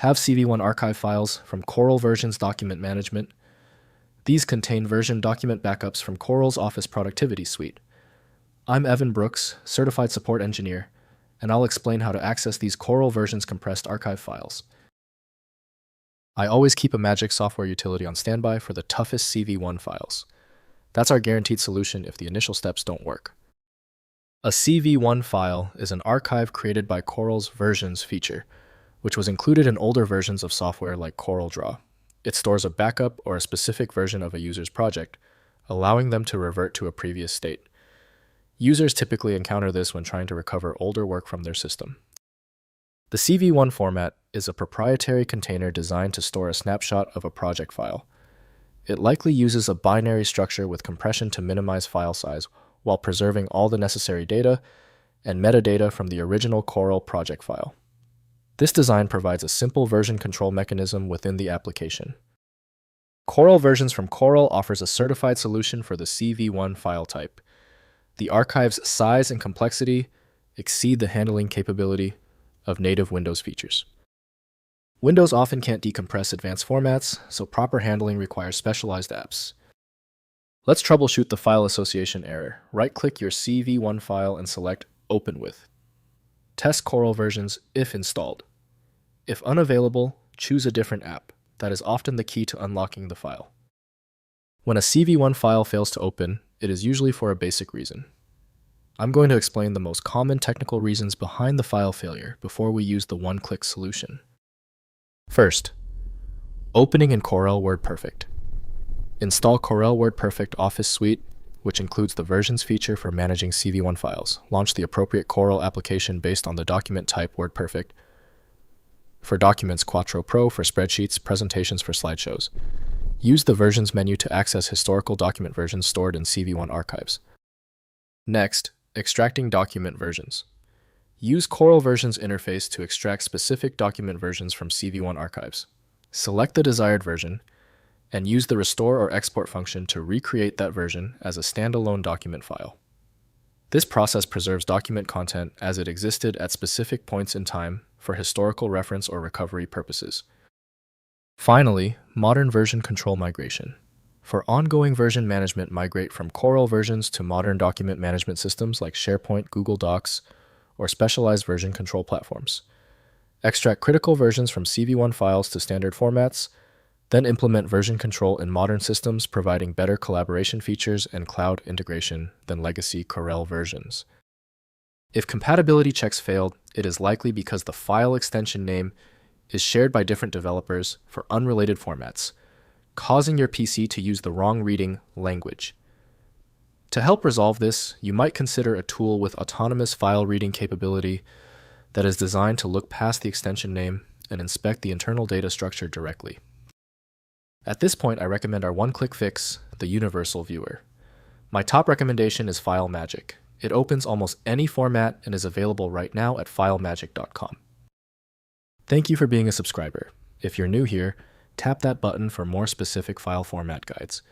have CV1 archive files from Corel Versions Document Management. These contain version document backups from Corel's Office Productivity Suite. I'm Evan Brooks, Certified Support Engineer, and I'll explain how to access these Corel Versions compressed archive files. I always keep a Magic software utility on standby for the toughest CV1 files. That's our guaranteed solution if the initial steps don't work. A CV1 file is an archive created by Corel's Versions feature, which was included in older versions of software like CorelDRAW. It stores a backup or a specific version of a user's project, allowing them to revert to a previous state. Users typically encounter this when trying to recover older work from their system. The CV1 format is a proprietary container designed to store a snapshot of a project file. It likely uses a binary structure with compression to minimize file size while preserving all the necessary data and metadata from the original Corel project file. This design provides a simple version control mechanism within the application. Corel Versions from Corel offers a certified solution for the CV1 file type. The archive's size and complexity exceed the handling capability of native Windows features. Windows often can't decompress advanced formats, so proper handling requires specialized apps. Let's troubleshoot the file association error. Right-click your CV1 file and select Open With. Test Corel Versions if installed. If unavailable, choose a different app. That is often the key to unlocking the file. When a CV1 file fails to open, it is usually for a basic reason. I'm going to explain the most common technical reasons behind the file failure before we use the one-click solution. First, opening in Corel WordPerfect. Install Corel WordPerfect Office Suite, which includes the Versions feature for managing CV1 files. Launch the appropriate Corel application based on the document type WordPerfect. For documents, Quattro Pro for spreadsheets, presentations for slideshows. Use the Versions menu to access historical document versions stored in CV1 archives. Next, extracting document versions. Use Corel Versions interface to extract specific document versions from CV1 archives. Select the desired version, and use the restore or export function to recreate that version as a standalone document file. This process preserves document content as it existed at specific points in time for historical reference or recovery purposes. Finally, modern version control migration. For ongoing version management, migrate from Corel Versions to modern document management systems like SharePoint, Google Docs, or specialized version control platforms. Extract critical versions from CV1 files to standard formats, then implement version control in modern systems, providing better collaboration features and cloud integration than legacy Corel versions. If compatibility checks failed, it is likely because the file extension name is shared by different developers for unrelated formats, causing your PC to use the wrong reading language. To help resolve this, you might consider a tool with autonomous file reading capability that is designed to look past the extension name and inspect the internal data structure directly. At this point, I recommend our one-click fix, the Universal Viewer. My top recommendation is FileMagick. It opens almost any format and is available right now at filemagick.com. Thank you for being a subscriber. If you're new here, tap that button for more specific file format guides.